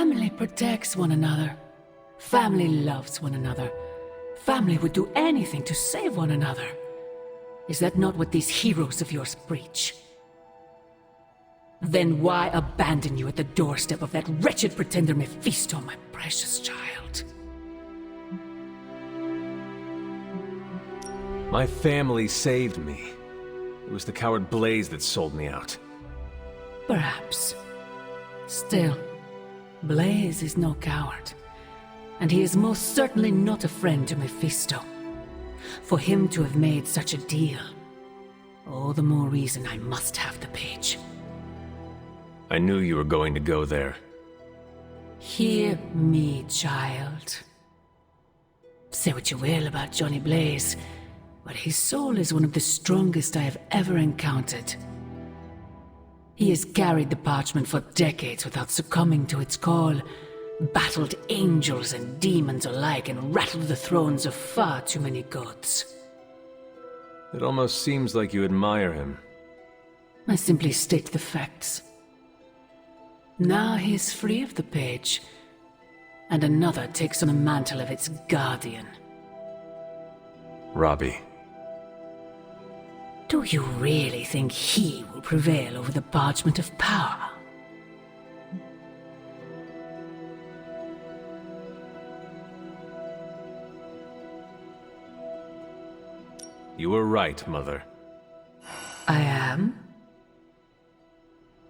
Family protects one another. Family loves one another. Family would do anything to save one another. Is that not what these heroes of yours preach? Then why abandon you at the doorstep of that wretched pretender Mephisto, my precious child? My family saved me. It was the coward Blaze that sold me out. Perhaps. Still, Blaze is no coward. And he is most certainly not a friend to Mephisto. For him to have made such a deal, all the more reason I must have the page. I knew you were going to go there. Hear me, child. Say what you will about Johnny Blaze, but his soul is one of the strongest I have ever encountered. He has carried the parchment for decades without succumbing to its call, battled angels and demons alike, and rattled the thrones of far too many gods. It almost seems like you admire him. I simply state the facts. Now he is free of the page, and another takes on the mantle of its guardian. Robbie. Do you really think he will prevail over the parchment of power? You were right, Mother. I am?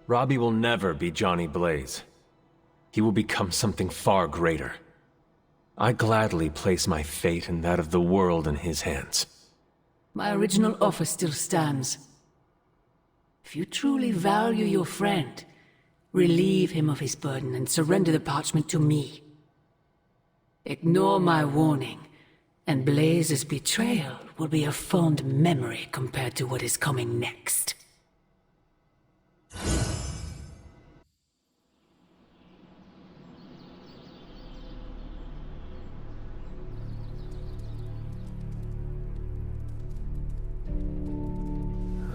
Robbie will never be Johnny Blaze. He will become something far greater. I gladly place my fate and that of the world in his hands. My original offer still stands. If you truly value your friend, relieve him of his burden and surrender the parchment to me. Ignore my warning, and Blaze's betrayal will be a fond memory compared to what is coming next.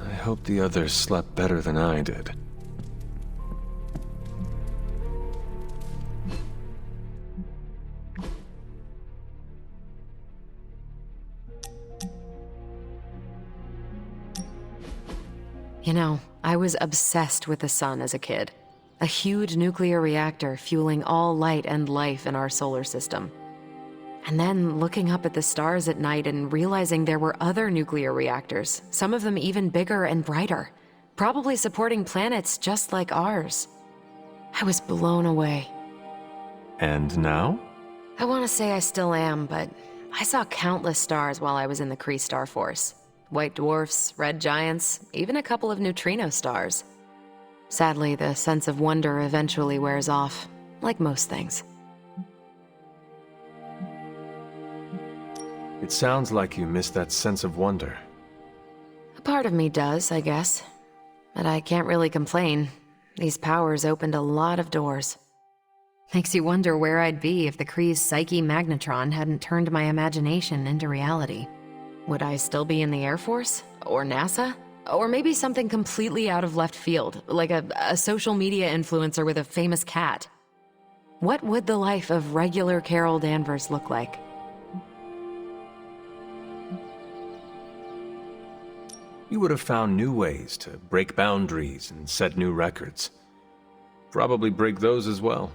I hope the others slept better than I did. You know, I was obsessed with the sun as a kid. A huge nuclear reactor fueling all light and life in our solar system. And then looking up at the stars at night and realizing there were other nuclear reactors, some of them even bigger and brighter, probably supporting planets just like ours. I was blown away. And now? I want to say I still am, but I saw countless stars while I was in the Kree Star Force. White dwarfs, red giants, even a couple of neutrino stars. Sadly, the sense of wonder eventually wears off, like most things. It sounds like you miss that sense of wonder. A part of me does, I guess. But I can't really complain. These powers opened a lot of doors. Makes you wonder where I'd be if the Kree's psyche magnetron hadn't turned my imagination into reality. Would I still be in the Air Force? Or NASA? Or maybe something completely out of left field, like a social media influencer with a famous cat? What would the life of regular Carol Danvers look like? You would have found new ways to break boundaries and set new records. Probably break those as well.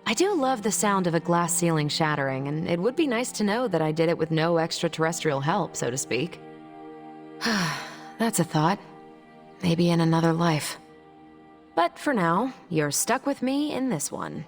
I do love the sound of a glass ceiling shattering, and it would be nice to know that I did it with no extraterrestrial help, so to speak. That's a thought. Maybe in another life. But for now, you're stuck with me in this one.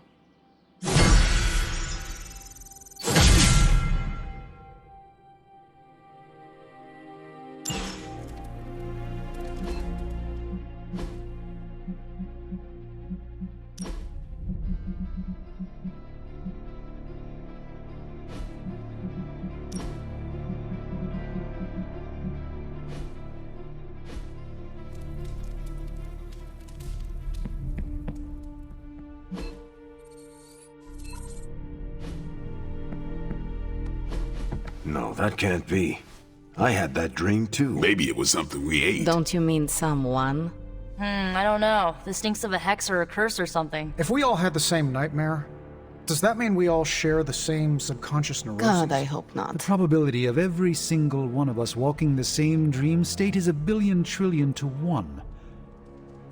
No, that can't be. I had that dream too. Maybe it was something we ate. Don't you mean someone? I don't know. This stinks of a hex or a curse or something. If we all had the same nightmare, does that mean we all share the same subconscious neuroses? God, I hope not. The probability of every single one of us walking the same dream state is 1,000,000,000,000,000 to 1.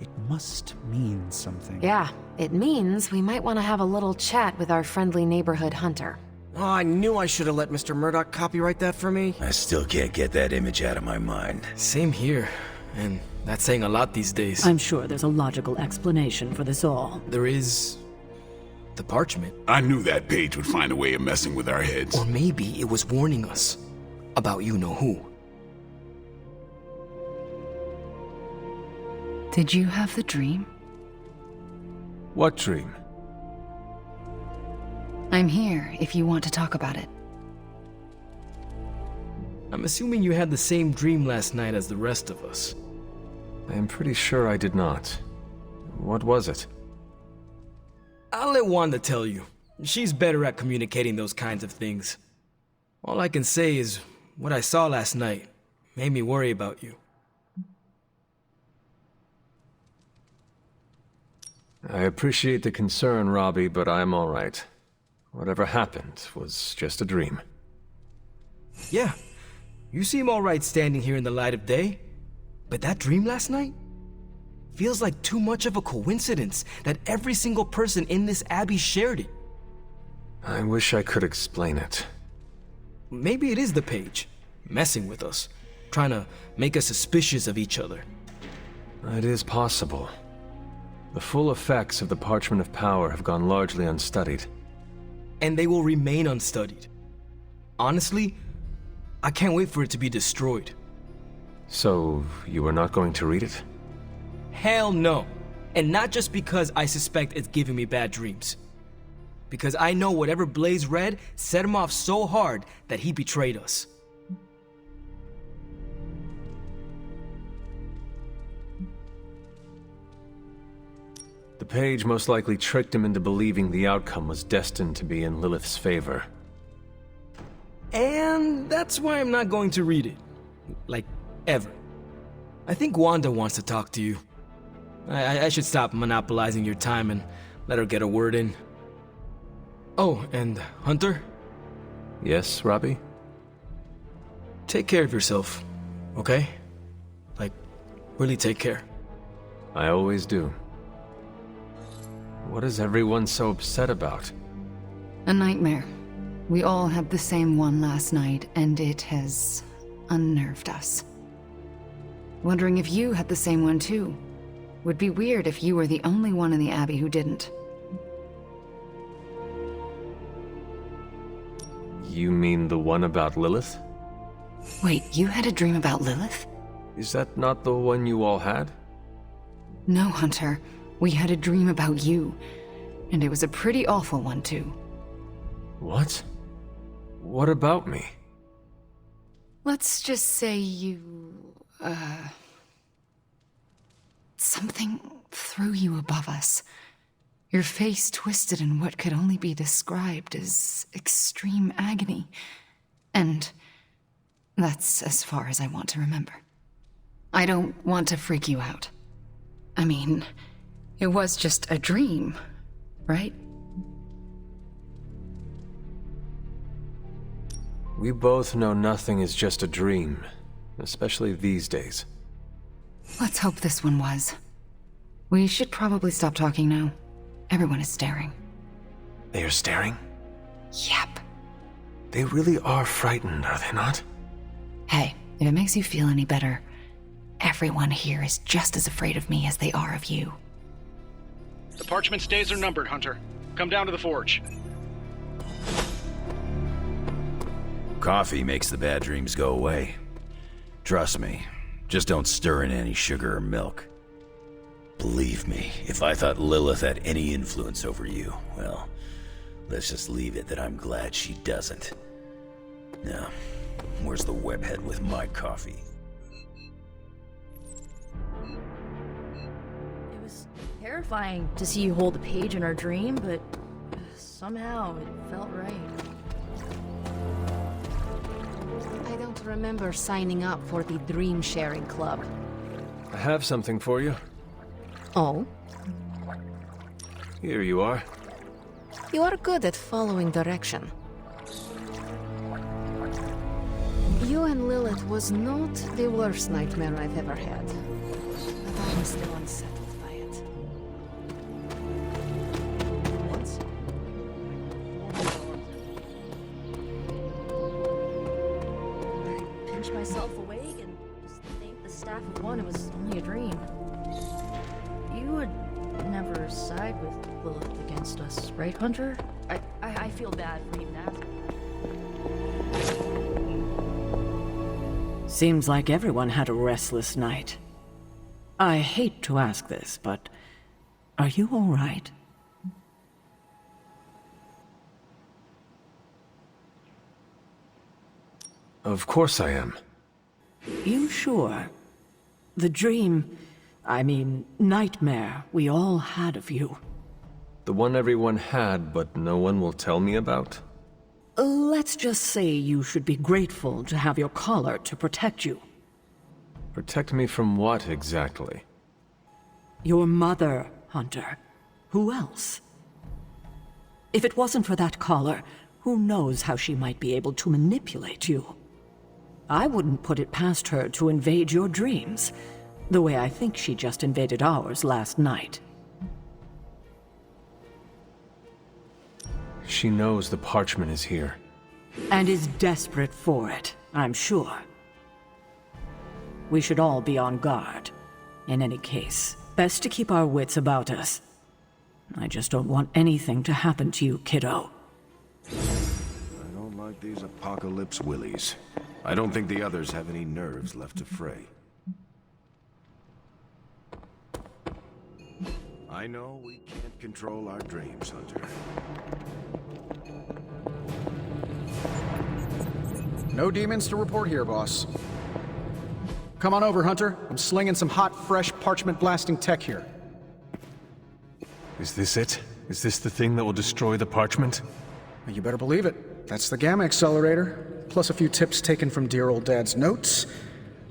It must mean something. Yeah, it means we might want to have a little chat with our friendly neighborhood hunter. Oh, I knew I should have let Mr. Murdoch copyright that for me. I still can't get that image out of my mind. Same here, and that's saying a lot these days. I'm sure there's a logical explanation for this all. There is... the parchment. I knew that page would find a way of messing with our heads. Or maybe it was warning us about you-know-who. Did you have the dream? What dream? I'm here if you want to talk about it. I'm assuming you had the same dream last night as the rest of us. I am pretty sure I did not. What was it? I'll let Wanda tell you. She's better at communicating those kinds of things. All I can say is, what I saw last night made me worry about you. I appreciate the concern, Robbie, but I'm all right. Whatever happened was just a dream. Yeah, you seem all right standing here in the light of day. But that dream last night? Feels like too much of a coincidence that every single person in this abbey shared it. I wish I could explain it. Maybe it is the page, messing with us, trying to make us suspicious of each other. It is possible. The full effects of the Parchment of Power have gone largely unstudied. And they will remain unstudied. Honestly, I can't wait for it to be destroyed. So, you are not going to read it? Hell no. And not just because I suspect it's giving me bad dreams. Because I know whatever Blaze read set him off so hard that he betrayed us. The page most likely tricked him into believing the outcome was destined to be in Lilith's favor. And that's why I'm not going to read it. Like, ever. I think Wanda wants to talk to you. I should stop monopolizing your time and let her get a word in. Oh, and Hunter? Yes, Robbie? Take care of yourself, okay? Like, really take care. I always do. What is everyone so upset about? A nightmare. We all had the same one last night, and it has unnerved us. Wondering if you had the same one too. Would be weird if you were the only one in the Abbey who didn't. You mean the one about Lilith? Wait, you had a dream about Lilith? Is that not the one you all had? No, Hunter. We had a dream about you. And it was a pretty awful one too. What? What about me? Let's just say you... Something threw you above us. Your face twisted in what could only be described as extreme agony. And that's as far as I want to remember. I don't want to freak you out. I mean, it was just a dream, right? We both know nothing is just a dream, especially these days. Let's hope this one was. We should probably stop talking now. Everyone is staring. They are staring? Yep. They really are frightened, are they not? Hey, if it makes you feel any better, everyone here is just as afraid of me as they are of you. The parchment days are numbered, Hunter. Come down to the forge. Coffee makes the bad dreams go away. Trust me, just don't stir in any sugar or milk. Believe me, if I thought Lilith had any influence over you, well, let's just leave it that I'm glad she doesn't. Now, where's the webhead with my coffee? It was terrifying to see you hold a page in our dream, but somehow it felt right. I don't remember signing up for the Dream Sharing Club. I have something for you. Oh? Here you are. You are good at following direction. You and Lilith was not the worst nightmare I've ever had. But I'm still unsettled by it. Once? I pinch myself awake and just think the staff of one was only a dream. You would never side with Lilith against us, right, Hunter? I feel bad for even asking. Seems like everyone had a restless night. I hate to ask this, but are you all right? Of course I am. You sure? The dream, nightmare we all had of you. The one everyone had, but no one will tell me about? Let's just say you should be grateful to have your collar to protect you. Protect me from what, exactly? Your mother, Hunter. Who else? If it wasn't for that collar, who knows how she might be able to manipulate you? I wouldn't put it past her to invade your dreams, the way I think she just invaded ours last night. She knows the parchment is here. And is desperate for it, I'm sure. We should all be on guard. In any case, best to keep our wits about us. I just don't want anything to happen to you, kiddo. I don't like these apocalypse willies. I don't think the others have any nerves left to fray. I know we can't control our dreams, Hunter. No demons to report here, boss. Come on over, Hunter. I'm slinging some hot, fresh, parchment-blasting tech here. Is this it? Is this the thing that will destroy the parchment? You better believe it. That's the Gamma Accelerator, plus a few tips taken from dear old Dad's notes,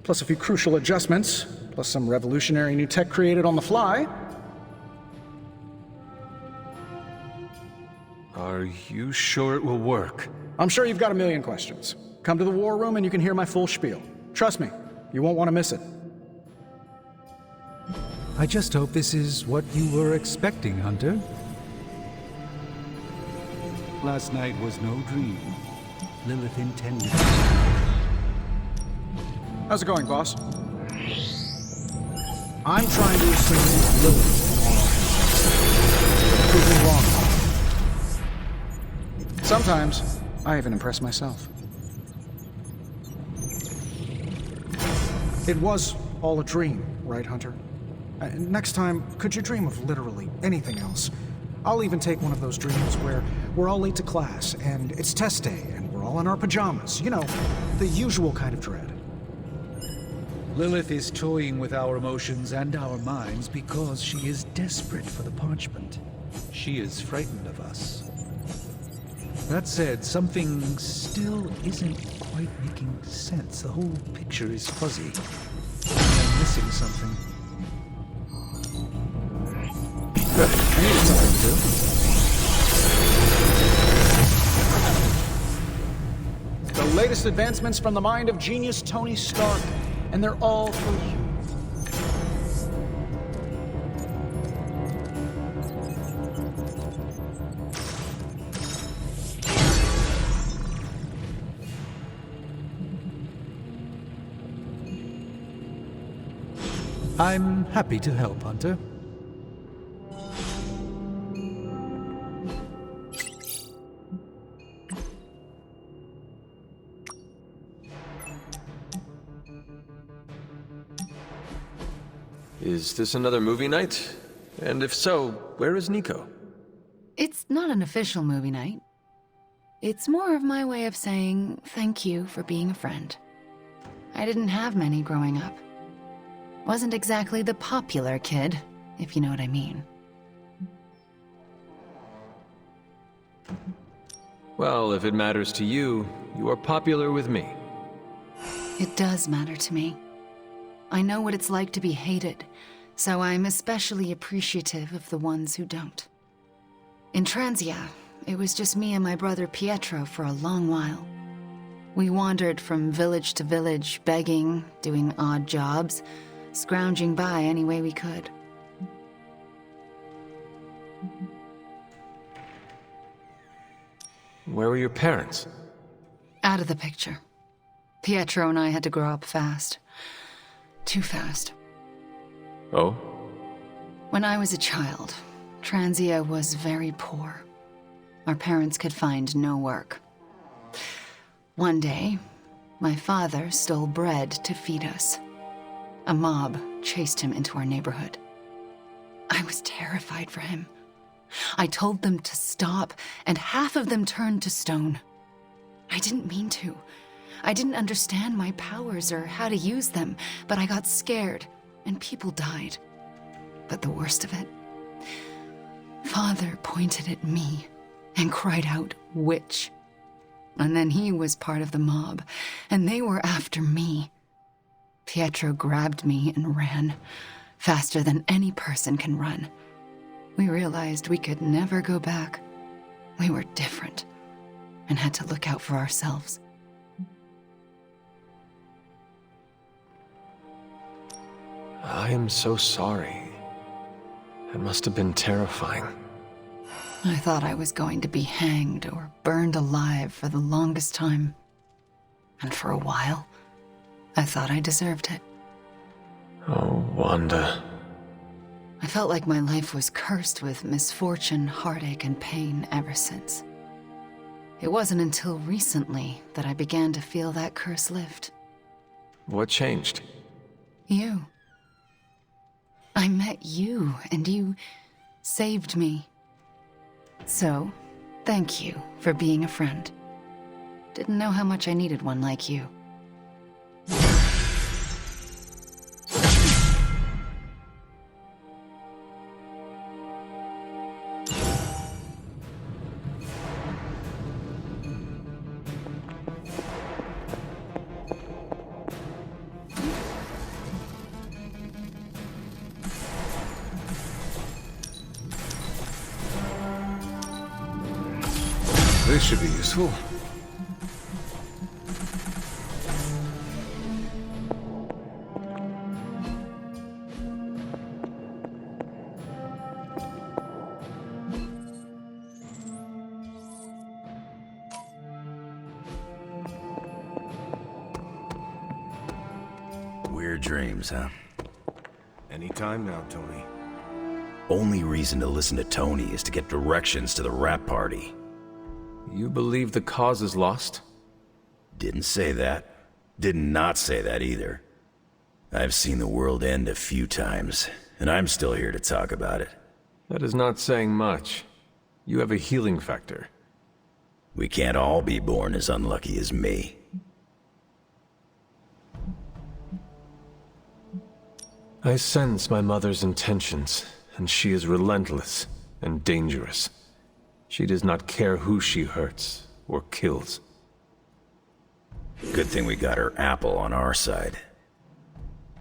plus a few crucial adjustments, plus some revolutionary new tech created on the fly. Are you sure it will work? I'm sure you've got a million questions. Come to the war room and you can hear my full spiel. Trust me, you won't want to miss it. I just hope this is what you were expecting, Hunter. Last night was no dream. Lilith intended. How's it going, boss? I'm trying to assume Lilith. Prove me wrong. Sometimes, I even impress myself. It was all a dream, right, Hunter? Next time, could you dream of literally anything else? I'll even take one of those dreams where we're all late to class, and it's test day, and we're all in our pajamas. You know, the usual kind of dread. Lilith is toying with our emotions and our minds because she is desperate for the parchment. She is frightened of us. That said, something still isn't quite making sense. The whole picture is fuzzy. I'm missing something. Good. I needed something to do. The latest advancements from the mind of genius Tony Stark, and they're all for you. I'm happy to help, Hunter. Is this another movie night? And if so, where is Nico? It's not an official movie night. It's more of my way of saying thank you for being a friend. I didn't have many growing up. Wasn't exactly the popular kid, if you know what I mean. Well, if it matters to you, you are popular with me. It does matter to me. I know what it's like to be hated, So I'm especially appreciative of the ones who don't. In Transia, it was just me and my brother Pietro for a long while. We wandered from village to village, begging, doing odd jobs, scrounging by any way we could. Where were your parents? Out of the picture. Pietro and I had to grow up fast. Too fast. Oh? When I was a child, Transia was very poor. Our parents could find no work. One day, my father stole bread to feed us. A mob chased him into our neighborhood. I was terrified for him. I told them to stop, and half of them turned to stone. I didn't mean to. I didn't understand my powers or how to use them, but I got scared, and people died. But the worst of it, Father pointed at me and cried out, "Witch." And then he was part of the mob, and they were after me. Pietro grabbed me and ran, faster than any person can run. We realized we could never go back. We were different, and had to look out for ourselves. I am so sorry. It must have been terrifying. I thought I was going to be hanged or burned alive for the longest time. And for a while, I thought I deserved it. Oh, Wanda. I felt like my life was cursed with misfortune, heartache, and pain ever since. It wasn't until recently that I began to feel that curse lift. What changed? You. I met you, and you saved me. So, thank you for being a friend. Didn't know how much I needed one like you. This should be useful. Weird dreams, huh? Anytime now, Tony. Only reason to listen to Tony is to get directions to the rap party. You believe the cause is lost? Didn't say that. Did not say that either. I've seen the world end a few times, and I'm still here to talk about it. That is not saying much. You have a healing factor. We can't all be born as unlucky as me. I sense my mother's intentions, and she is relentless and dangerous. She does not care who she hurts or kills. Good thing we got her apple on our side.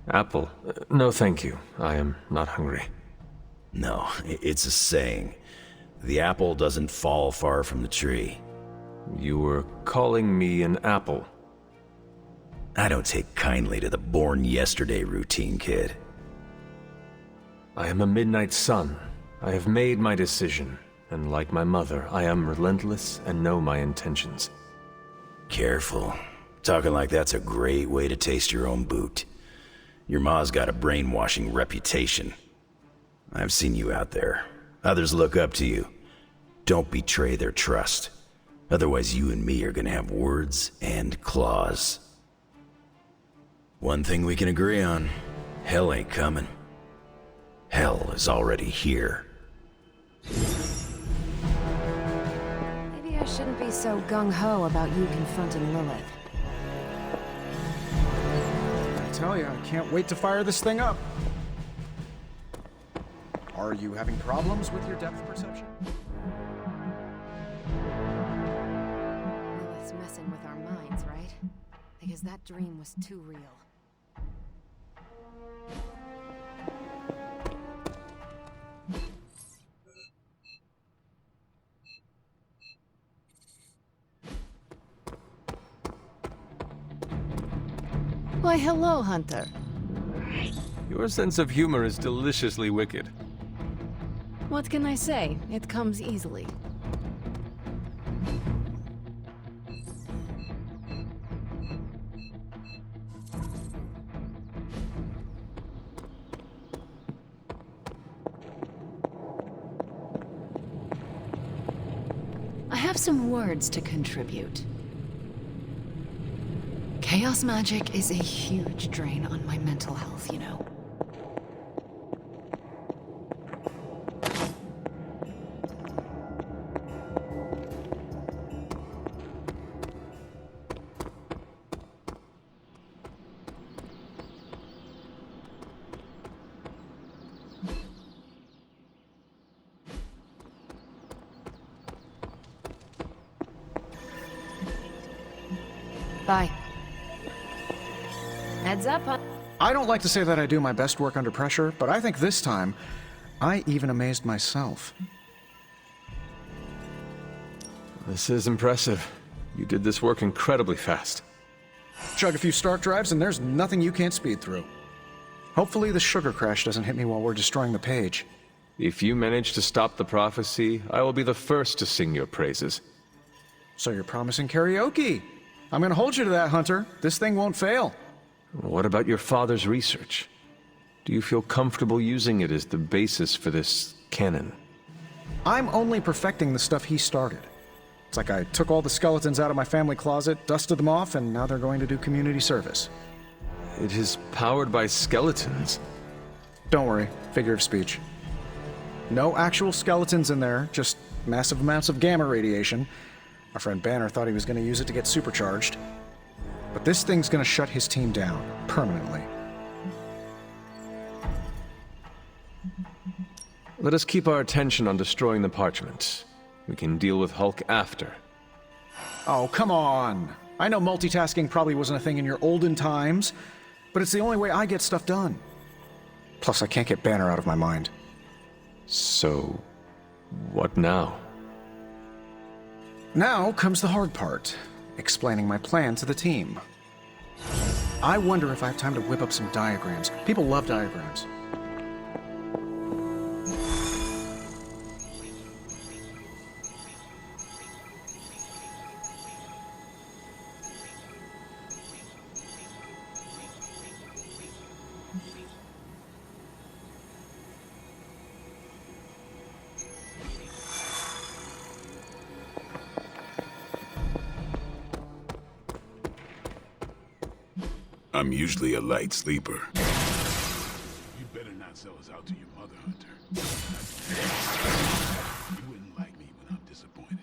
Apple? No, thank you. I am not hungry. No, it's a saying. The apple doesn't fall far from the tree. You were calling me an apple. I don't take kindly to the born yesterday routine, kid. I am a midnight sun. I have made my decision, and like my mother, I am relentless and know my intentions. Careful. Talking like that's a great way to taste your own boot. Your ma's got a brainwashing reputation. I've seen you out there. Others look up to you. Don't betray their trust. Otherwise, you and me are gonna have words and claws. One thing we can agree on, hell ain't coming. Hell is already here. Maybe I shouldn't be so gung-ho about you confronting Lilith. I tell you, I can't wait to fire this thing up. Are you having problems with your depth perception? Lilith's messing with our minds, right? Because that dream was too real. Why, hello, Hunter. Your sense of humor is deliciously wicked. What can I say? It comes easily. I have some words to contribute. Chaos magic is a huge drain on my mental health, you know. Bye. Heads up, I don't like to say that I do my best work under pressure, but I think this time, I even amazed myself. This is impressive. You did this work incredibly fast. Chug a few Stark drives and there's nothing you can't speed through. Hopefully the sugar crash doesn't hit me while we're destroying the page. If you manage to stop the prophecy, I will be the first to sing your praises. So you're promising karaoke? I'm gonna hold you to that, Hunter. This thing won't fail. What about your father's research? Do you feel comfortable using it as the basis for this canon? I'm only perfecting the stuff he started. It's like I took all the skeletons out of my family closet, dusted them off, and now they're going to do community service. It is powered by skeletons. Don't worry, figure of speech. No actual skeletons in there, just massive amounts of gamma radiation. Our friend Banner thought he was going to use it to get supercharged. But this thing's going to shut his team down, permanently. Let us keep our attention on destroying the parchment. We can deal with Hulk after. Oh, come on! I know multitasking probably wasn't a thing in your olden times, but it's the only way I get stuff done. Plus, I can't get Banner out of my mind. So, what now? Now comes the hard part, explaining my plan to the team. I wonder if I have time to whip up some diagrams. People love diagrams. I'm usually a light sleeper. You better not sell us out to your mother, Hunter. You wouldn't like me when I'm disappointed.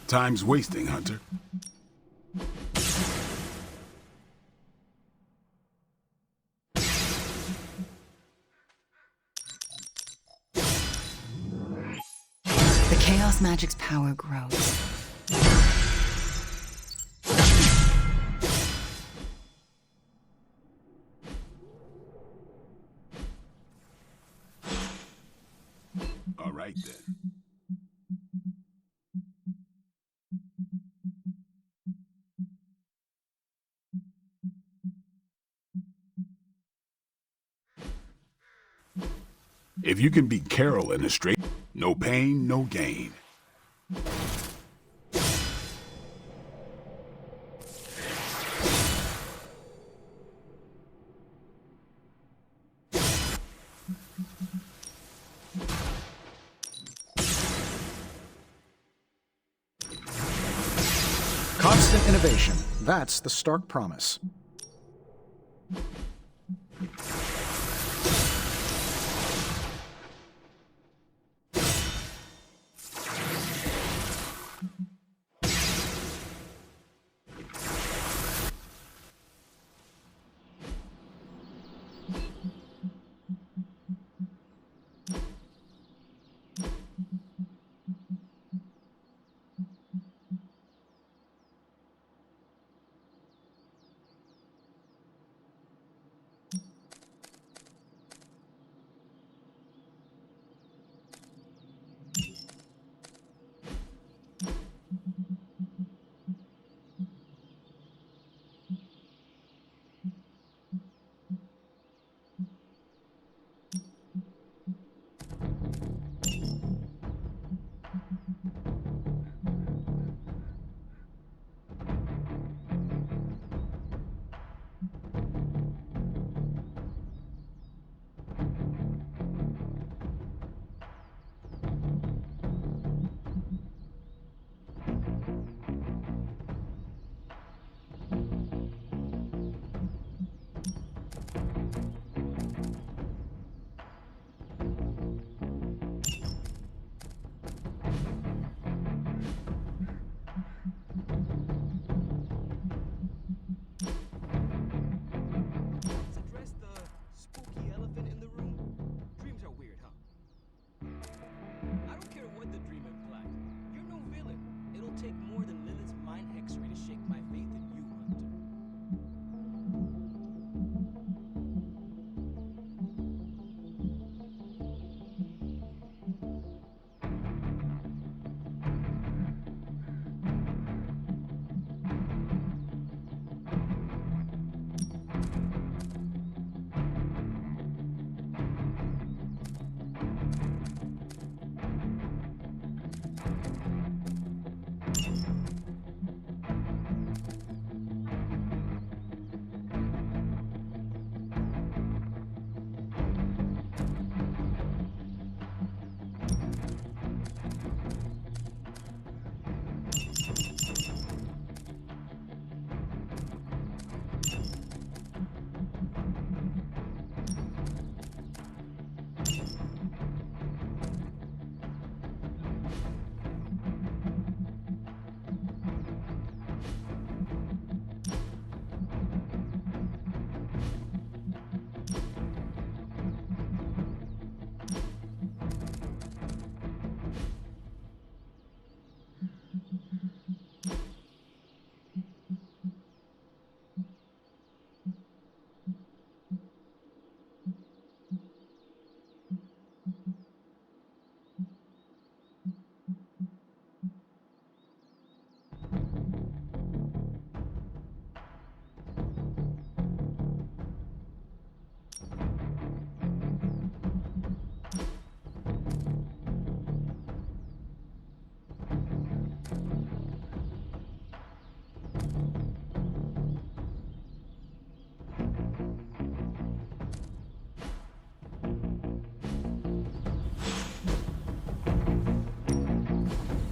Time's wasting, Hunter. Chaos magic's power grows. All right, then. If you can beat Carol in a straight, no pain, no gain. Constant innovation. That's the Stark promise.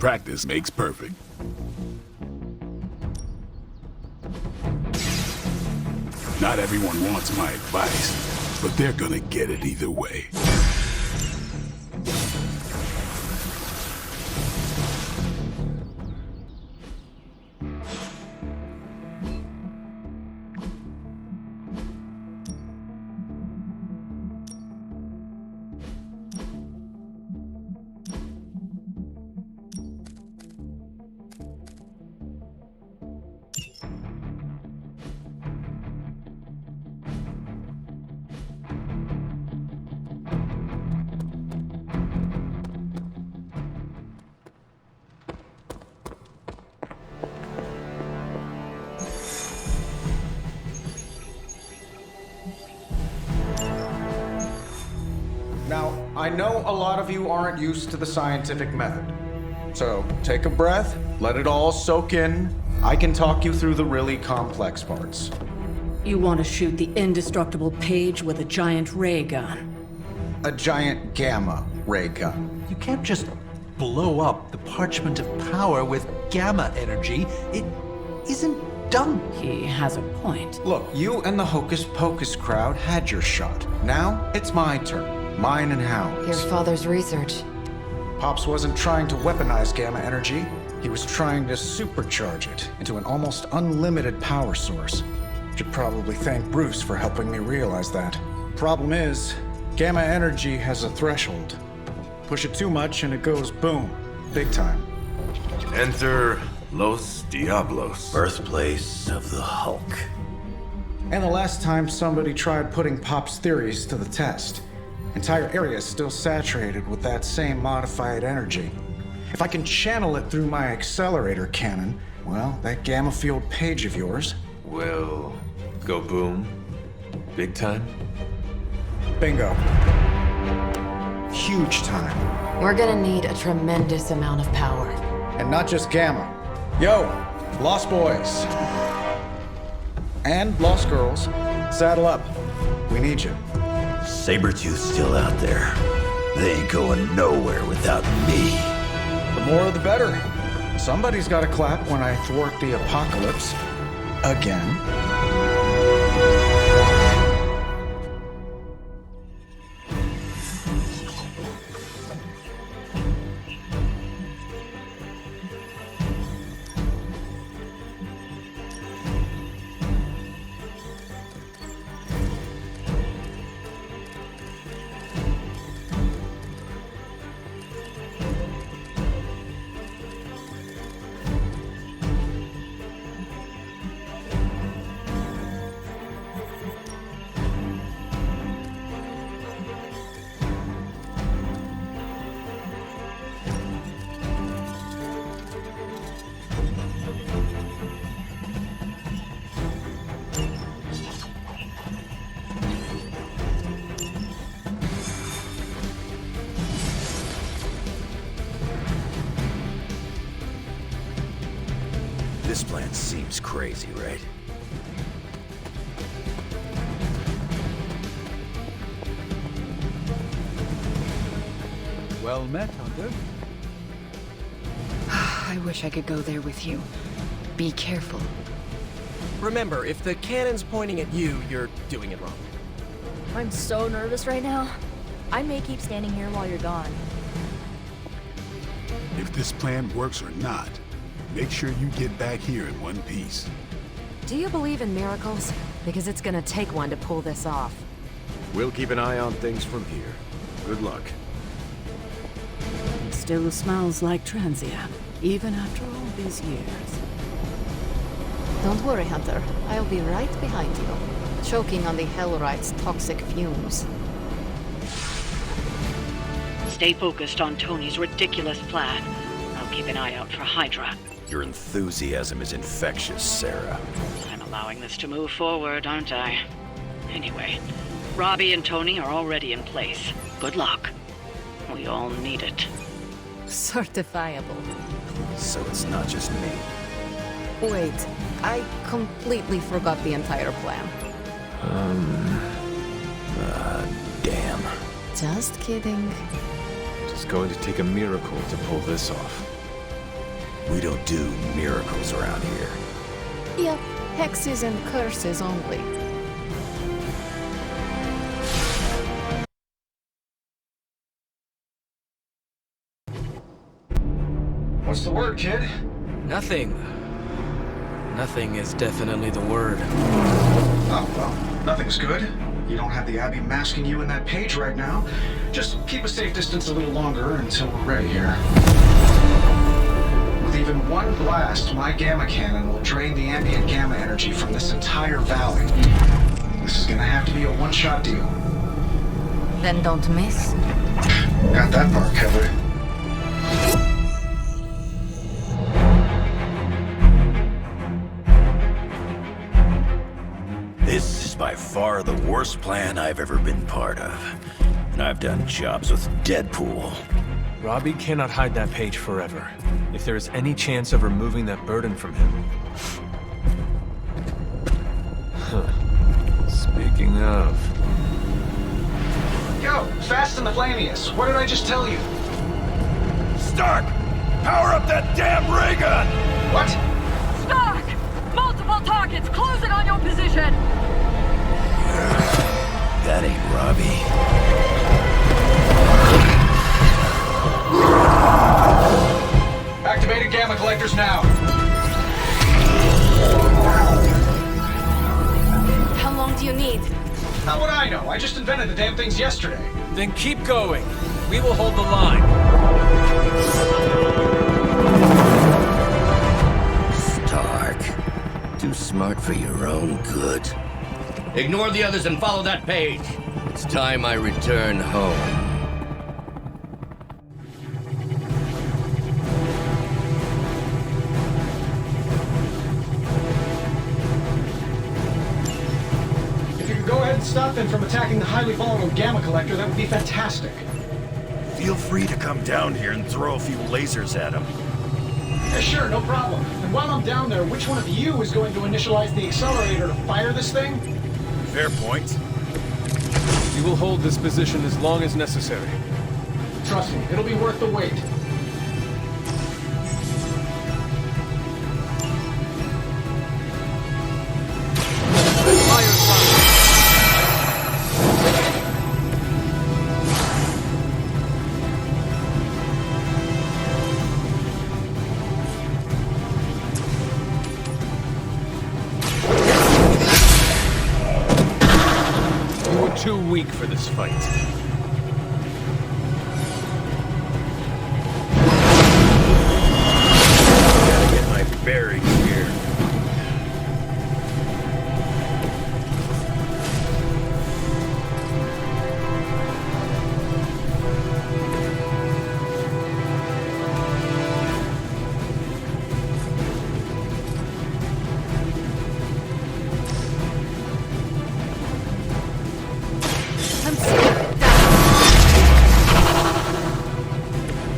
Practice makes perfect. Not everyone wants my advice, but they're gonna get it either way. Now, I know a lot of you aren't used to the scientific method. So, take a breath, let it all soak in. I can talk you through the really complex parts. You want to shoot the indestructible Page with a giant ray gun. A giant gamma ray gun. You can't just blow up the parchment of power with gamma energy. It isn't done. He has a point. Look, you and the Hocus Pocus crowd had your shot. Now, it's my turn. Mine and Hound's. Your father's research. Pops wasn't trying to weaponize gamma energy. He was trying to supercharge it into an almost unlimited power source. Should probably thank Bruce for helping me realize that. Problem is, gamma energy has a threshold. Push it too much and it goes boom. Big time. Enter Los Diablos. Birthplace of the Hulk. And the last time somebody tried putting Pop's theories to the test, entire area is still saturated with that same modified energy. If I can channel it through my accelerator cannon, well, that gamma field Page of yours will go boom. Big time? Bingo. Huge time. We're gonna need a tremendous amount of power. And not just gamma. Yo, Lost Boys. And Lost Girls, saddle up. We need you. Sabretooth's still out there. They ain't going nowhere without me. The more the better. Somebody's got to clap when I thwart the apocalypse. Again. This plan seems crazy, right? Well met, Hunter. I wish I could go there with you. Be careful. Remember, if the cannon's pointing at you, you're doing it wrong. I'm so nervous right now. I may keep standing here while you're gone. If this plan works or not, make sure you get back here in one piece. Do you believe in miracles? Because it's gonna take one to pull this off. We'll keep an eye on things from here. Good luck. Still smells like Transient, even after all these years. Don't worry, Hunter. I'll be right behind you, choking on the Hellright's toxic fumes. Stay focused on Tony's ridiculous plan. I'll keep an eye out for Hydra. Your enthusiasm is infectious, Sarah. I'm allowing this to move forward, aren't I? Anyway, Robbie and Tony are already in place. Good luck. We all need it. Certifiable. So it's not just me. Wait, I completely forgot the entire plan. Damn. Just kidding. It's going to take a miracle to pull this off. We don't do miracles around here. Yep, hexes and curses only. What's the word, kid? Nothing. Nothing is definitely the word. Oh, well, nothing's good. You don't have the Abbey masking you in that page right now. Just keep a safe distance a little longer until we're ready here. With even one blast, my gamma cannon will drain the ambient gamma energy from this entire valley. This is gonna have to be a one-shot deal. Then don't miss. Got that part covered. This is by far the worst plan I've ever been part of. And I've done jobs with Deadpool. Robbie cannot hide that page forever. If there is any chance of removing that burden from him... Speaking of... Yo, Fast and the Flamius, what did I just tell you? Stark! Power up that damn ray gun! What? Stark! Multiple targets! Close it on your position! That ain't Robbie. Activated gamma collectors now. How long do you need? How would I know? I just invented the damn things yesterday. Then keep going. We will hold the line. Stark. Too smart for your own good. Ignore the others and follow that page. It's time I return home. If you could go ahead and stop them from attacking the highly vulnerable gamma collector, that would be fantastic. Feel free to come down here and throw a few lasers at him. Yeah, sure, no problem. And while I'm down there, which one of you is going to initialize the accelerator to fire this thing? Fair point. We will hold this position as long as necessary. Trust me, it'll be worth the wait. Too weak for this fight. Gotta get my bearings here.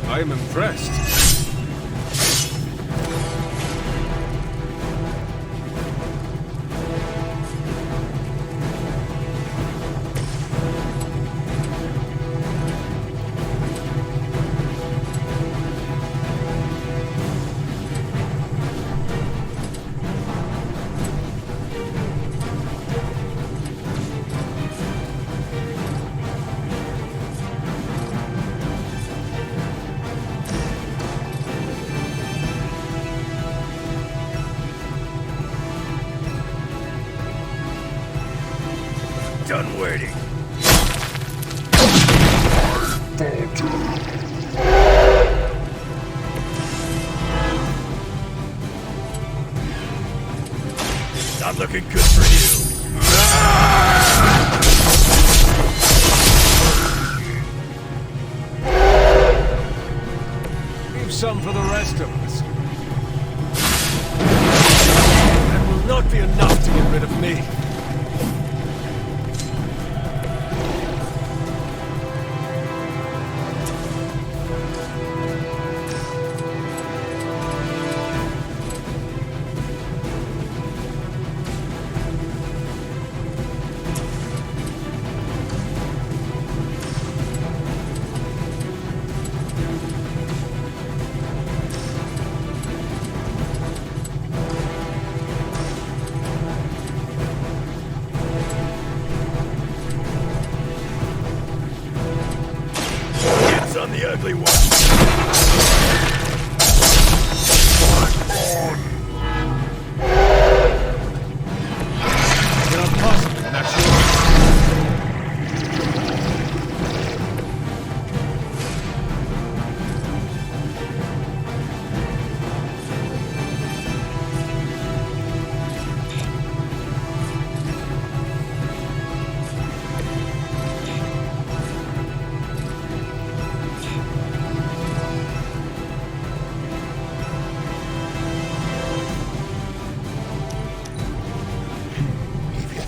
I am impressed. Done waiting. Not looking good for you. Leave some for the rest of us. That will not be enough to get rid of me. ugly one. Not possible, I'm not sure.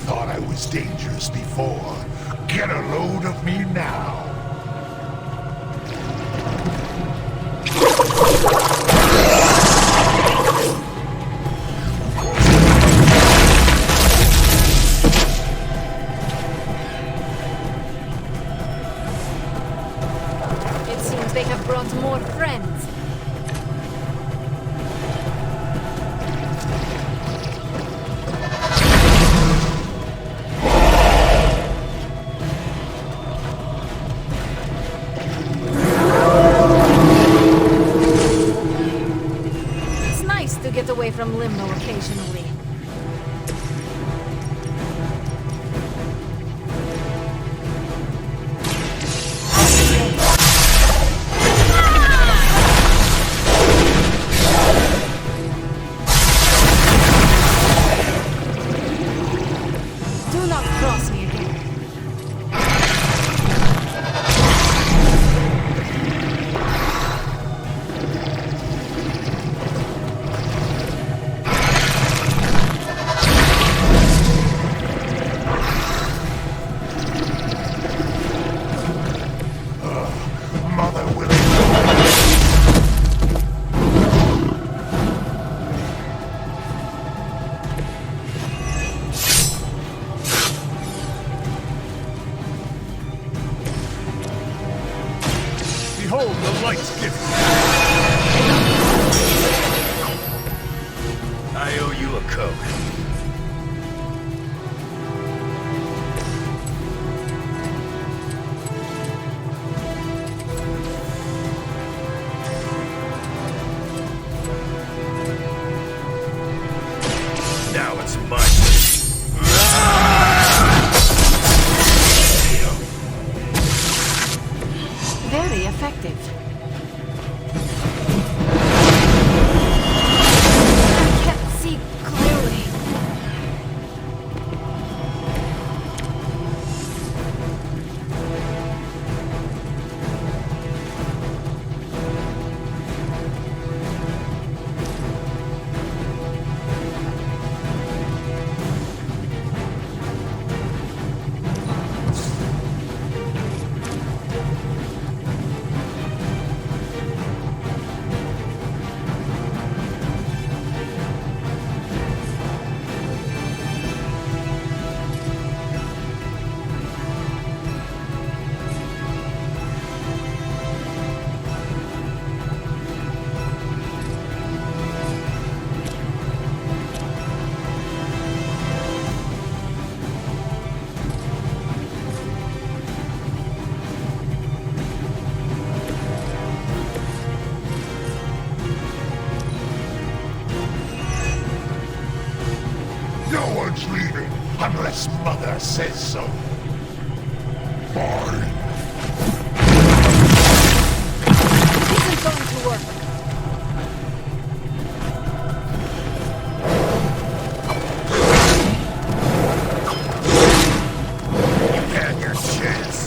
Thought I was dangerous before. Get a load of me now. It seems they have brought more friends. Get away from Limbo occasionally. Do not cross me again. Behold the light's gift. I owe you a Coke. Now it's my Very effective. I can't see clearly. No one's leaving unless Mother says so. Fine. Isn't going to work. You had your chance.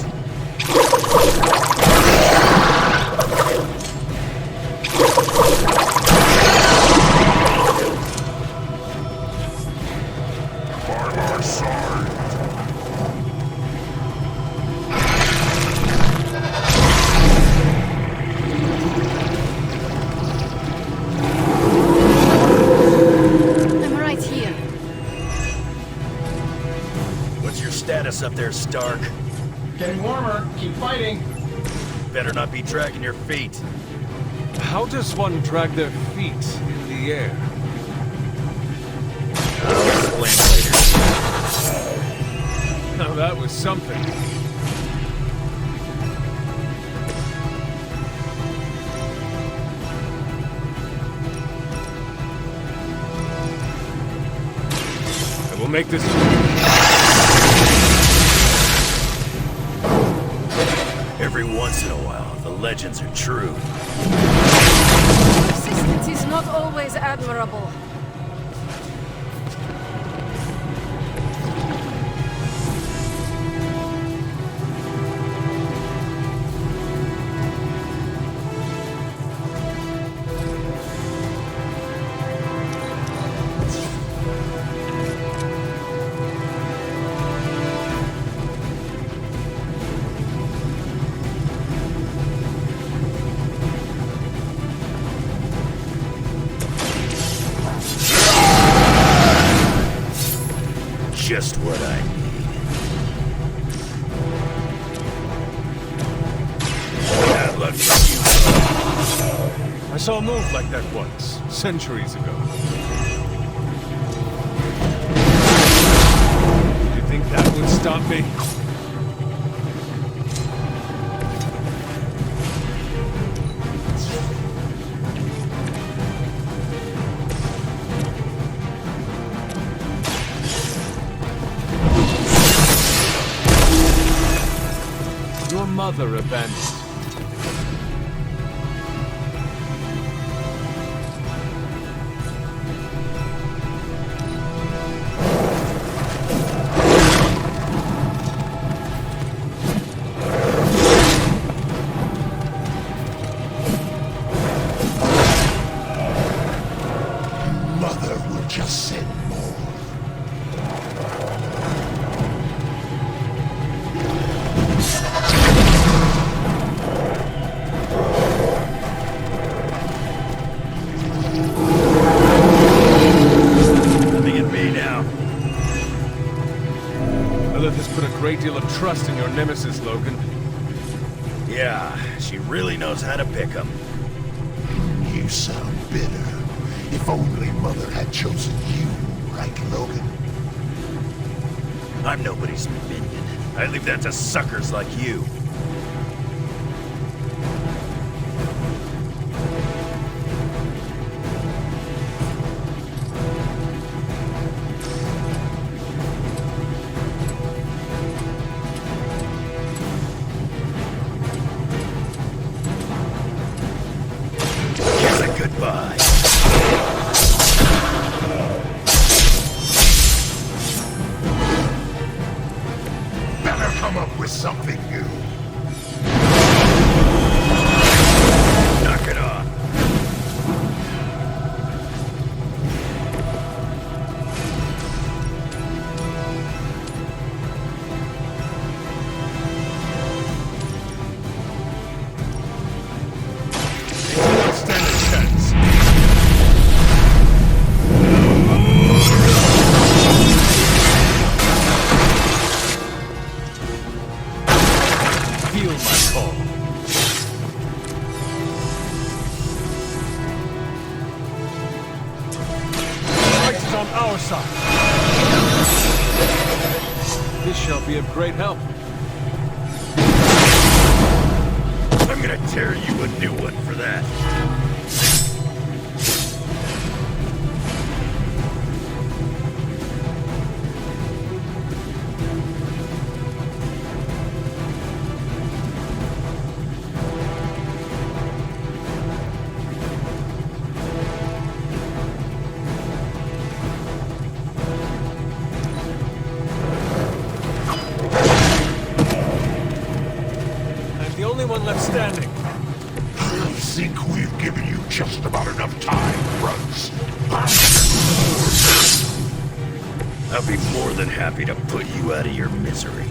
By my side. I'm right here. What's your status up there, Stark? Getting warmer. Keep fighting. Better not be dragging your feet. How does one drag their feet in the air? I'll explain later. Now that was something. make this... Every once in a while, the legends are true. Persistence is not always admirable. Just what I need. Bad luck for you. I saw a move like that once, centuries ago. Did you think that would stop me? Your mother abandoned. Mother will just send more. Nothing in me now. Lilith has put a great deal of trust in your nemesis, Logan. Yeah, she really knows how to pick 'em. You sound bitter. If only Mother had chosen you, right, Logan? I'm nobody's minion. I leave that to suckers like you. Kiss it goodbye. Better come up with something new. Knock it off. You don't stand a chance. Feel my call. Light is on our side. This shall be of great help. I'm gonna tear you a new one for that. I'm the only one left standing. I think we've given you just about enough time, Rugs. I'll be more than happy to put you out of your misery.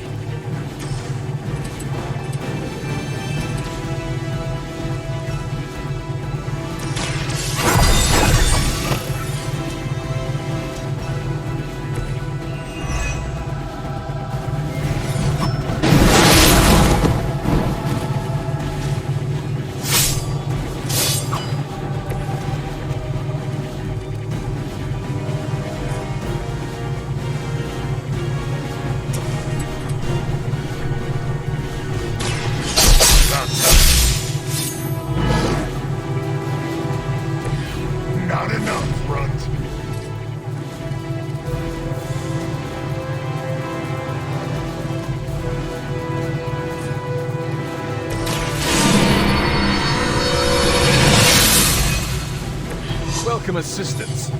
welcome assistance.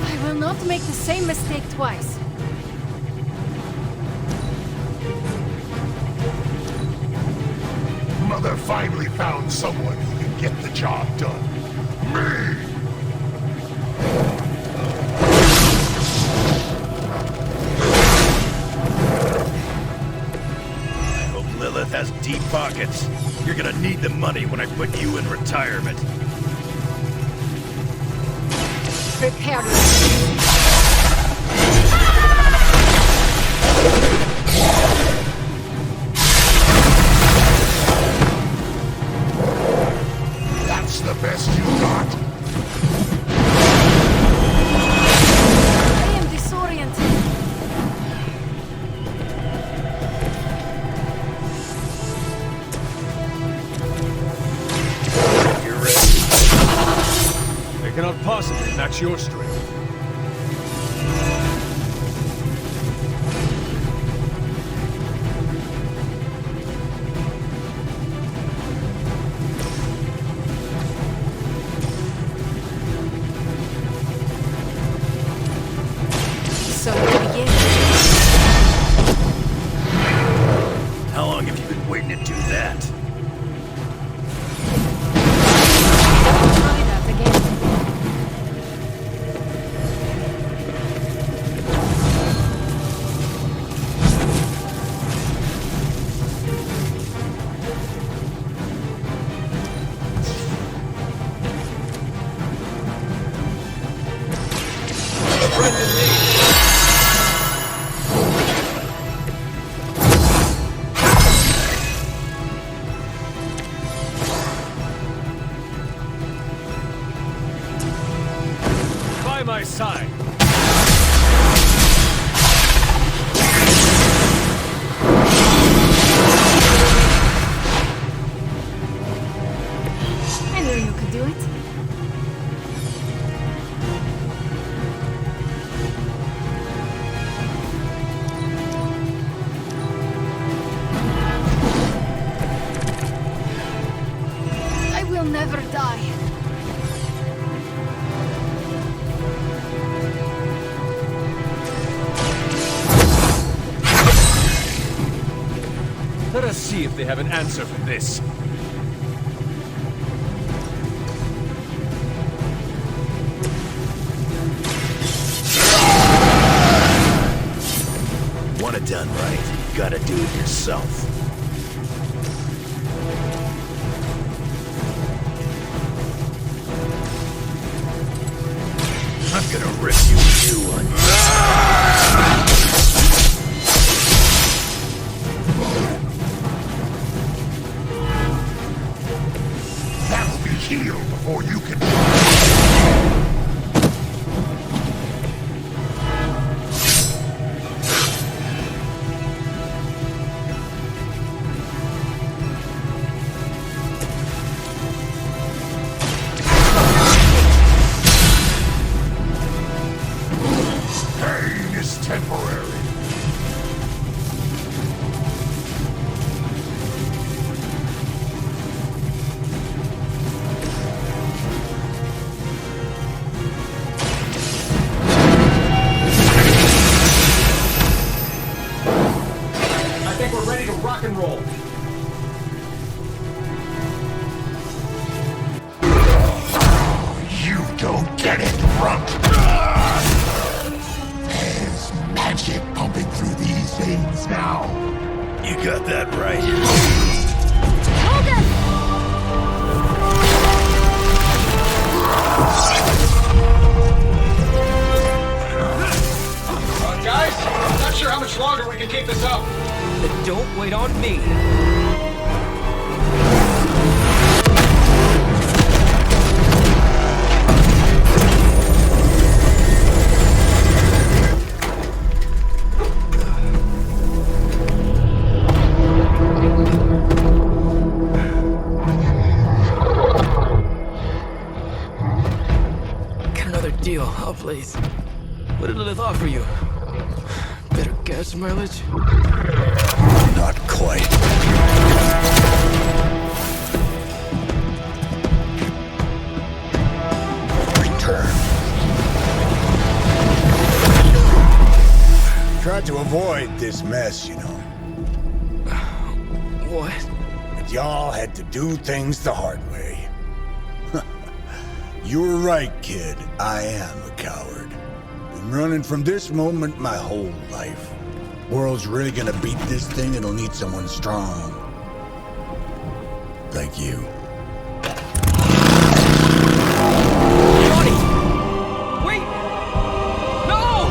I will not make the same mistake twice. Mother finally found someone who can get the job done. Me! I hope Lilith has deep pockets. You're gonna need the money when I put you in retirement. Prepare yourself. That's the best you got? I am disoriented. You're ready. They cannot possibly match your strength. So to begin. How long have you been waiting to do that? Try that again. By my side. I knew you could do it. I will never die. Let us see if they have an answer for this. Want it done right, you gotta do it yourself. I'm gonna rip you a new one. That'll be healed before you can... Pain is temporary. I think we're ready to rock and roll. You don't get it, runt. There's magic pumping through these veins now. You got that right. Hold it! Guys, I'm not sure how much longer we can keep this up. Then don't wait on me. Blaze. What did Lilith offer you? Better gas mileage? Not quite. Return. Tried to avoid this mess, you know. What? But y'all had to do things the hard way. You were right, kid. I am a coward. Been running from this moment my whole life. World's really gonna beat this thing, it'll need someone strong. Like you. Johnny! Wait! No!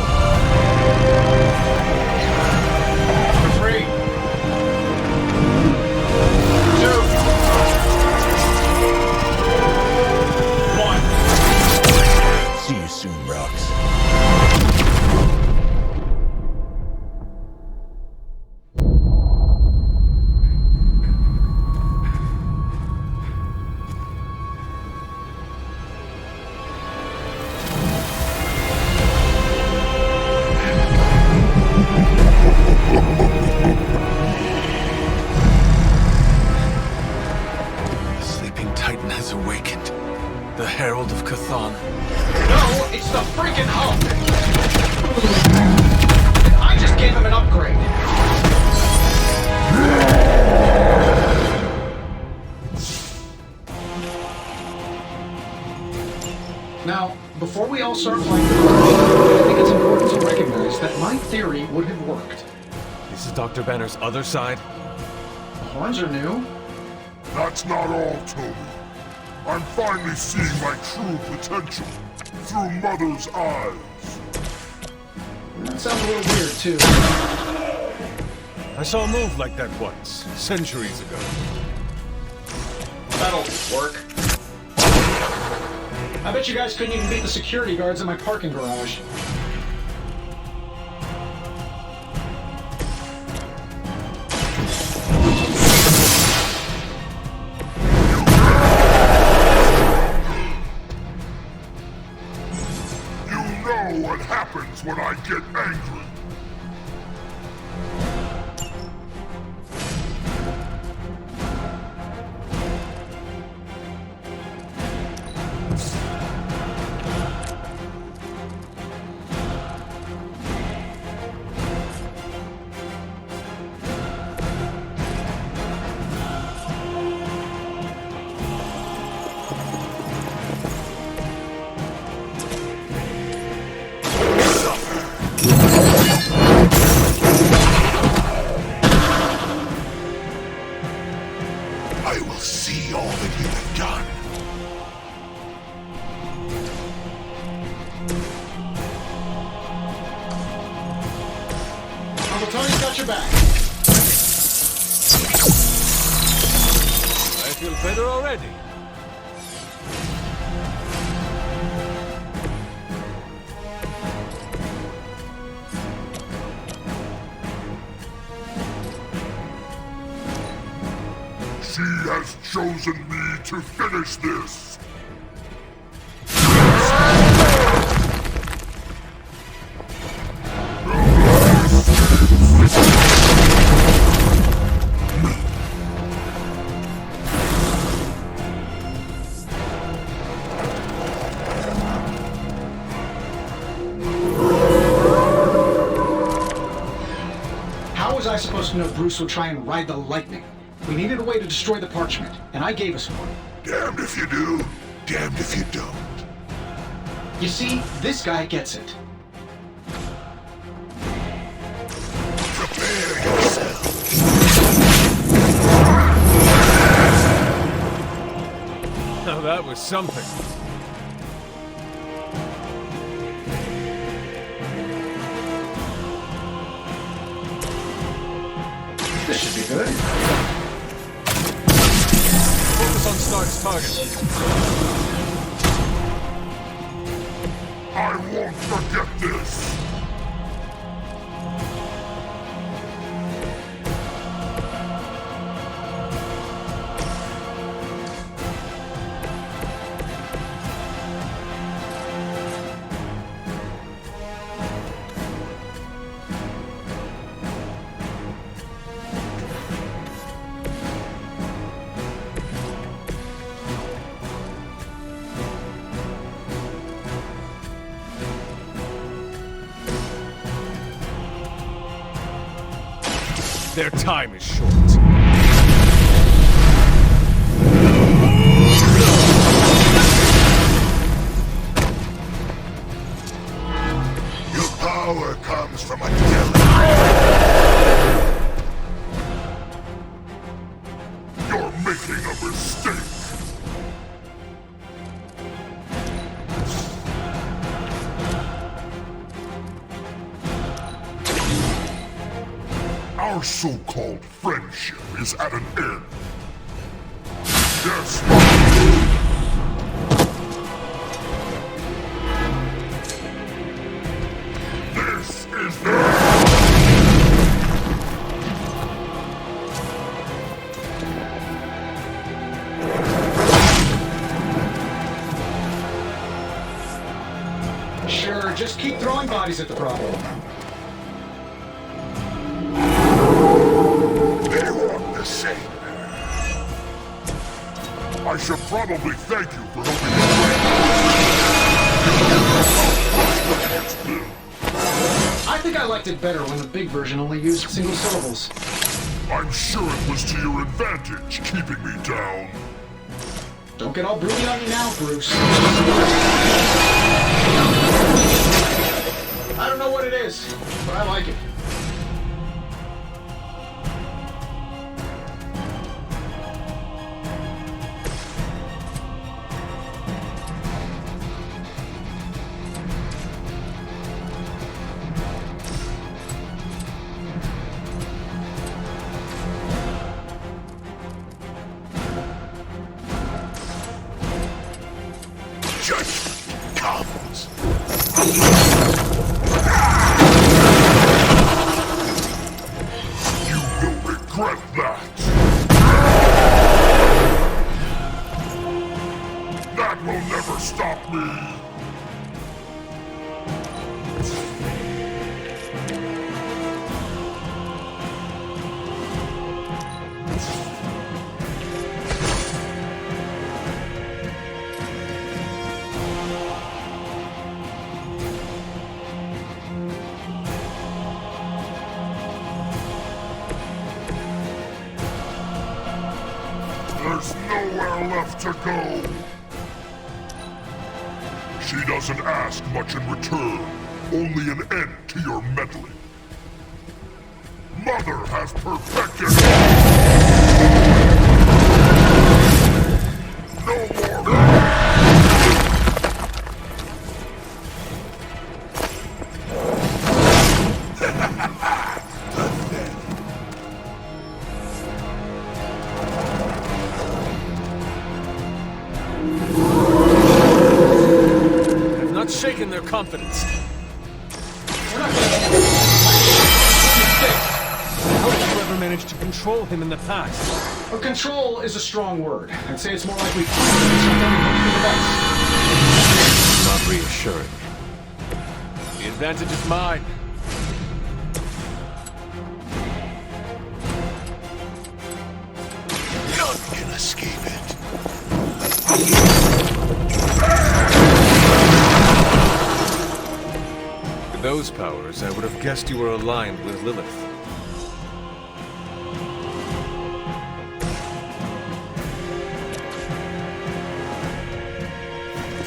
3, 2, 1. See you soon, Rocks. The sleeping Titan has awakened. The Herald of Cthon. No, it's the freaking Hulk! I just gave him an upgrade. Now, before we all start playing the game, I think it's important to recognize that my theory would have worked. This is Dr. Banner's other side? The horns are new. That's not all, Toby. I'm finally seeing my true potential through Mother's eyes. That sounds a little weird, too. I saw a move like that once, centuries ago. That'll work. I bet you guys couldn't even beat the security guards in my parking garage. You know what happens when I get angry. I will see all that you have done. Uncle Tony's got your back. I feel better already. She has chosen me to finish this. How was I supposed to know Bruce would try and ride the lightning? We needed a way to destroy the parchment, and I gave us one. Damned if you do, damned if you don't. You see, this guy gets it. Prepare yourself. Now that was something. This should be good. Focus on Stark's target. I won't forget this. Their time is short. Your power comes from a devil. You're making a mistake. Our so-called friendship is at an end. Yes. This is the... Sure, just keep throwing bodies at the problem. They want the same. I should probably thank you for helping me. I think I liked it better when the big version only used single syllables. I'm sure it was to your advantage keeping me down. Don't get all broody on me now, Bruce. I don't know what it is, but I like it. Judgment comes. You will regret that. That will never stop me. There's nowhere left to go. She doesn't ask much in return, only an end to your meddling. Mother has perfected no more. Shaken their confidence. How did you ever manage to control him in the past? Well, control is a strong word. I'd say it's more like we something Not reassuring. The advantage is mine. None can escape it. Those powers, I would have guessed you were aligned with Lilith.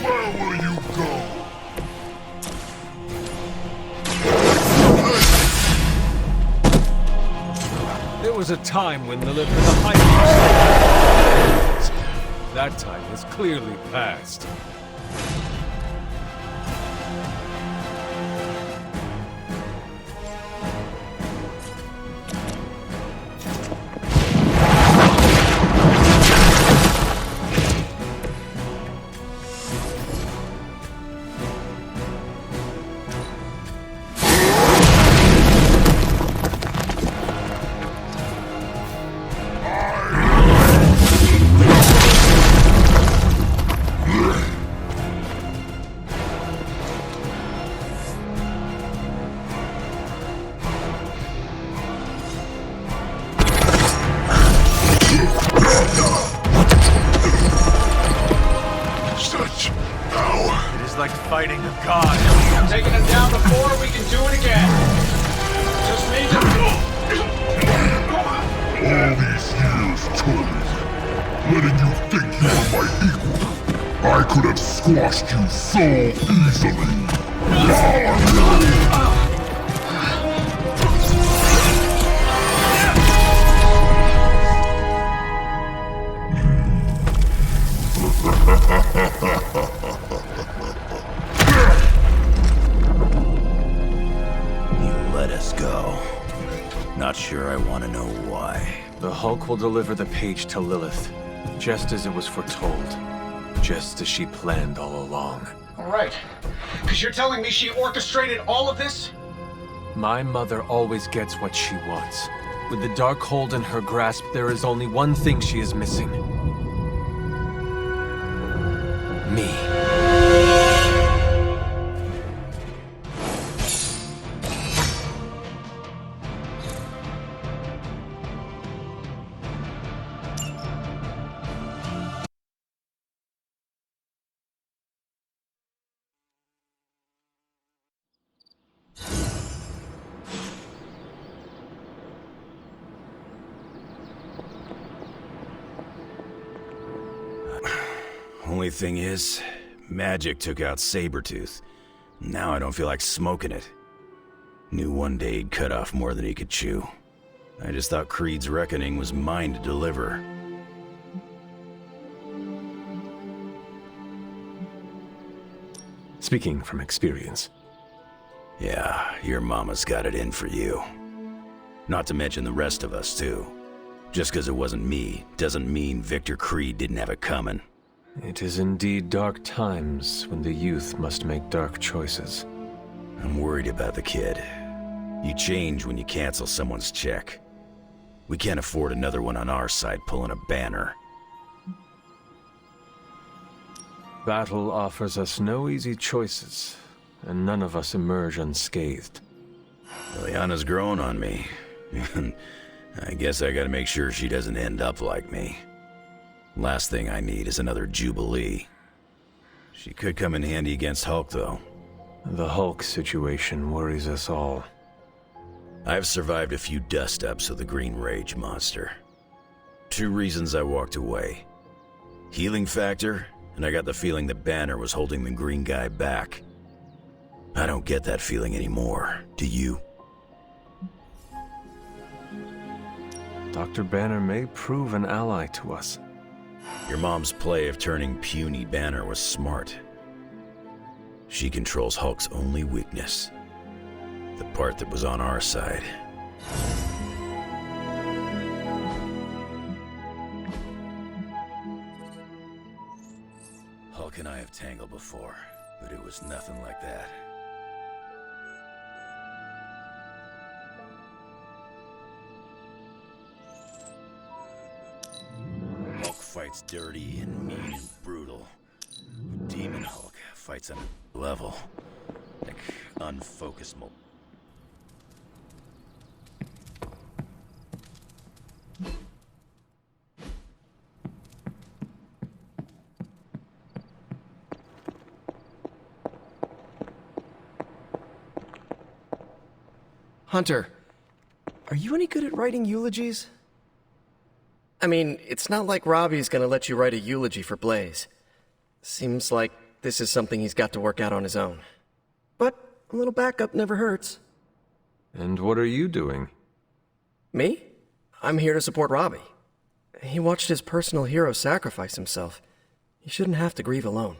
Where will you go? There was a time when Lilith was the height of... That time has clearly passed. Like fighting a god. I'm taking him down before we can do it again. Just need to... All these years, Tony, letting you think you were my equal. I could have squashed you so easily. You let us go. Not sure I want to know why. The Hulk will deliver the page to Lilith, just as it was foretold. Just as she planned all along. All right. Because you're telling me she orchestrated all of this? My mother always gets what she wants. With the Darkhold in her grasp, there is only one thing she is missing. Me. Only thing is, magic took out Sabretooth. Now I don't feel like smoking it. Knew one day he'd cut off more than he could chew. I just thought Creed's reckoning was mine to deliver. Speaking from experience. Yeah, your mama's got it in for you. Not to mention the rest of us, too. Just because it wasn't me, doesn't mean Victor Creed didn't have it coming. It is indeed dark times when the youth must make dark choices. I'm worried about the kid. You change when you cancel someone's check. We can't afford another one on our side pulling a banner. Battle offers us no easy choices, and none of us emerge unscathed. Liliana's growing on me. I guess I gotta make sure she doesn't end up like me. Last thing I need is another Jubilee. She could come in handy against Hulk, though. The Hulk situation worries us all. I've survived a few dust-ups of the Green Rage monster. 2 reasons I walked away. Healing factor, and I got the feeling that Banner was holding the green guy back. I don't get that feeling anymore, do you? Dr. Banner may prove an ally to us. Your mom's play of turning puny Banner was smart. She controls Hulk's only weakness. The part that was on our side. Hulk and I have tangled before, but it was nothing like that. Hulk fights dirty and mean and brutal. Demon Hulk fights on a level. Like unfocused. Hunter, are you any good at writing eulogies? I mean, it's not like Robbie's gonna let you write a eulogy for Blaze. Seems like this is something he's got to work out on his own. But a little backup never hurts. And what are you doing? Me? I'm here to support Robbie. He watched his personal hero sacrifice himself. He shouldn't have to grieve alone.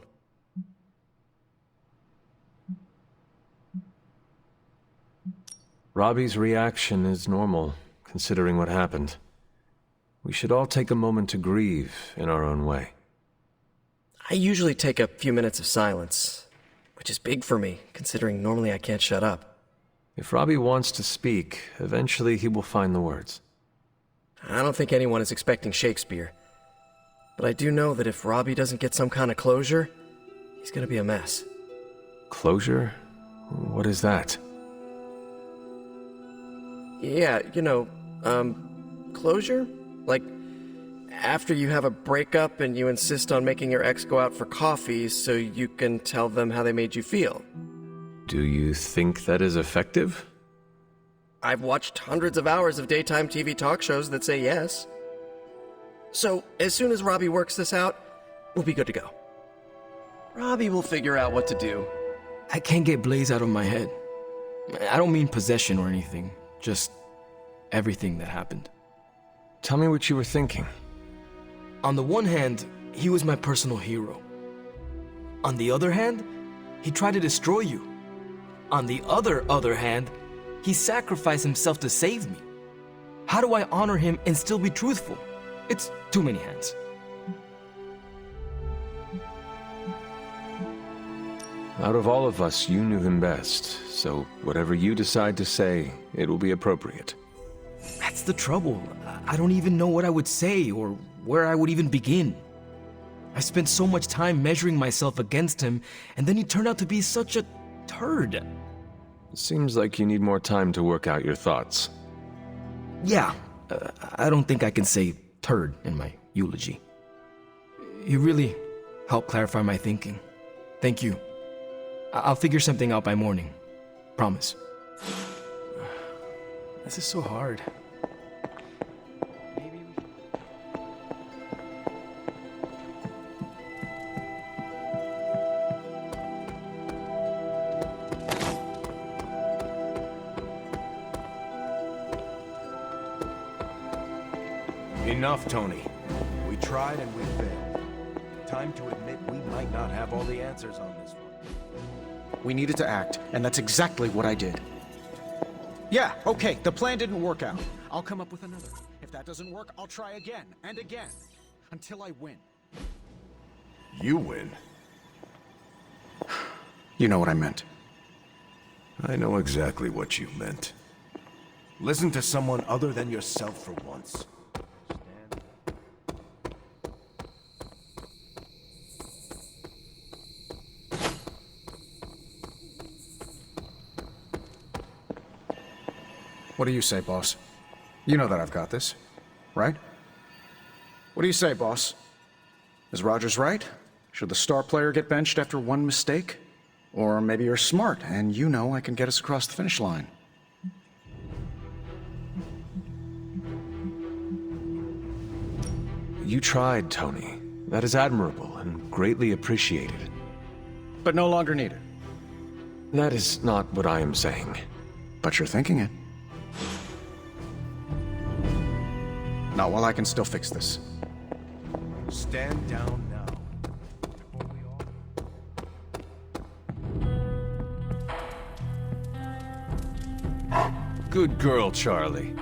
Robbie's reaction is normal, considering what happened. We should all take a moment to grieve in our own way. I usually take a few minutes of silence, which is big for me, considering normally I can't shut up. If Robbie wants to speak, eventually he will find the words. I don't think anyone is expecting Shakespeare. But I do know that if Robbie doesn't get some kind of closure, he's gonna be a mess. Closure? What is that? Yeah, closure? Like, after you have a breakup and you insist on making your ex go out for coffee so you can tell them how they made you feel. Do you think that is effective? I've watched hundreds of hours of daytime TV talk shows that say yes. So, as soon as Robbie works this out, we'll be good to go. Robbie will figure out what to do. I can't get Blaze out of my head. I don't mean possession or anything, just everything that happened. Tell me what you were thinking. On the one hand, he was my personal hero. On the other hand, he tried to destroy you. On the other hand, he sacrificed himself to save me. How do I honor him and still be truthful? It's too many hands. Out of all of us, you knew him best, so whatever you decide to say, it will be appropriate. That's the trouble. I don't even know what I would say or where I would even begin. I spent so much time measuring myself against him, and then he turned out to be such a turd. Seems like you need more time to work out your thoughts. Yeah, I don't think I can say turd in my eulogy. You really helped clarify my thinking. Thank you. I'll figure something out by morning. Promise. This is so hard. Enough, Tony. We tried and we failed. Time to admit we might not have all the answers on this one. We needed to act, and that's exactly what I did. Yeah, okay, the plan didn't work out. I'll come up with another. If that doesn't work, I'll try again and again, until I win. You win? You know what I meant. I know exactly what you meant. Listen to someone other than yourself for once. What do you say, boss? You know that I've got this, right? What do you say, boss? Is Rogers right? Should the star player get benched after one mistake? Or maybe you're smart, and you know I can get us across the finish line. You tried, Tony. That is admirable and greatly appreciated. But no longer needed. That is not what I am saying. But you're thinking it. Not while I can still fix this. Stand down now. Good girl, Charlie.